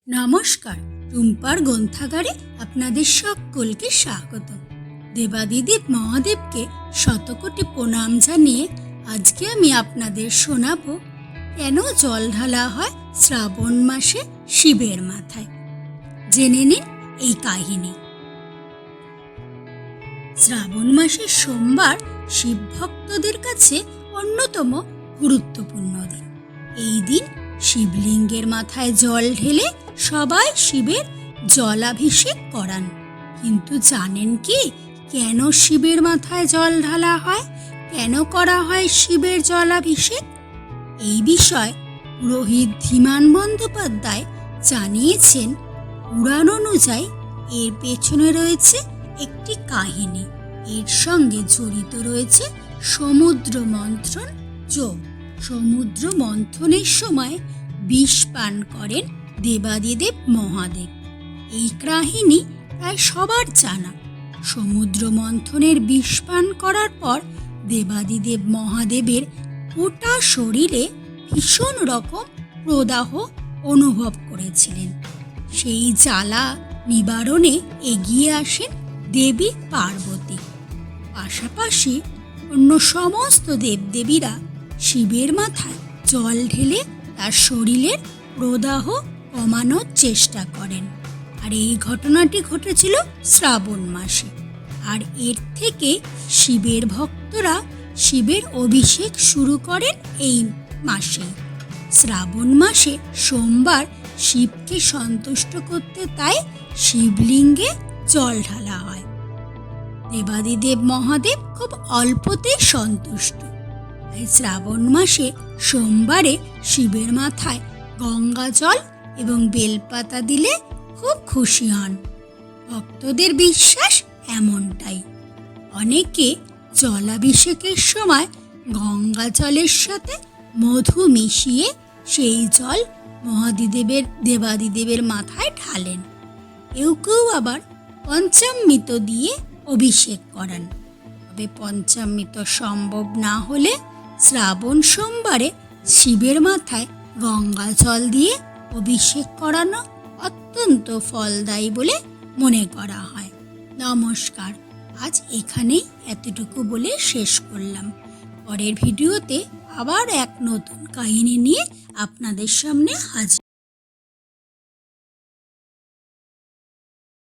নমস্কার, টুম্পার গ্রন্থাগারে আপনাদের সকলকে স্বাগত। দেবাদিদেব মহাদেবকে শতকোটি প্রণাম জানিয়ে আজকে আমি আপনাদের শোনাবো কেন জল ঢালা হয় শ্রাবণ মাসে শিবের মাথায়। জেনে নিন এই কাহিনী। শ্রাবণ মাসের সোমবার শিব ভক্তদের কাছে অন্যতম গুরুত্বপূর্ণ দিন। এই দিন শিবলিঙ্গের মাথায় জল ঢেলে সবাই শিবের জলাভিষেক করান। কিন্তু জানেন কি কেন শিবের মাথায় জল ঢালা হয়, কেন করা হয় শিবের জলাভিষেক? এই বিষয়ে পুরোহিত ধীমান বন্দ্যোপাধ্যায় জানিয়েছেন, পুরাণ অনুযায়ী এর পেছনে রয়েছে একটি কাহিনী। এর সঙ্গে জড়িত রয়েছে সমুদ্র মন্থন যোগ। সমুদ্র মন্থনের সময় বিষ পান করেন দেবাদিদেব মহাদেব। এই কাহিনী প্রায় সবার জানা। সমুদ্র মন্থনের বিষ পান করার পর দেবাদিদেব মহাদেবের গোটা শরীরে ভীষণ রকম প্রদাহ অনুভব করেছিলেন। সেই জ্বালা নিবারণে এগিয়ে আসেন দেবী পার্বতী। পাশাপাশি অন্য সমস্ত দেবদেবীরা শিবের মাথায় জল ঢেলে তার শরীরের প্রদাহ কমানোর চেষ্টা করেন। আর এই ঘটনাটি ঘটেছিল শ্রাবণ মাসে। আর এর থেকে শিবের ভক্তরা শিবের অভিষেক শুরু করেন এই মাসে। শ্রাবণ মাসে সোমবার শিবকে সন্তুষ্ট করতে তাই শিবলিঙ্গে জল ঢালা হয়। দেবাদিদেব মহাদেব খুব অল্পতেই সন্তুষ্ট। তাই শ্রাবণ মাসে সোমবারে শিবের মাথায় গঙ্গা জল এবং বেলপাতা দিলে খুব খুশি হন। ভক্তদের বিশ্বাস এমনটাই। অনেকে জলাভিষেকের সময় গঙ্গা জলের সাথে মধু মিশিয়ে সেই জল দেবাদিদেবের মাথায় ঢালেন। কেউ কেউ আবার পঞ্চামৃত দিয়ে অভিষেক করান। তবে পঞ্চামৃত সম্ভব না হলে শ্রাবণ সোমবারে শিবের মাথায় গঙ্গা জল দিয়ে অভিষেক করানো অত্যন্ত ফলদায়ী বলে মনে করা হয়। নমস্কার, আজ এখানেই এতটুকু বলে শেষ করলাম। পরের ভিডিওতে আবার এক নতুন কাহিনী নিয়ে আপনাদের সামনে হাজির।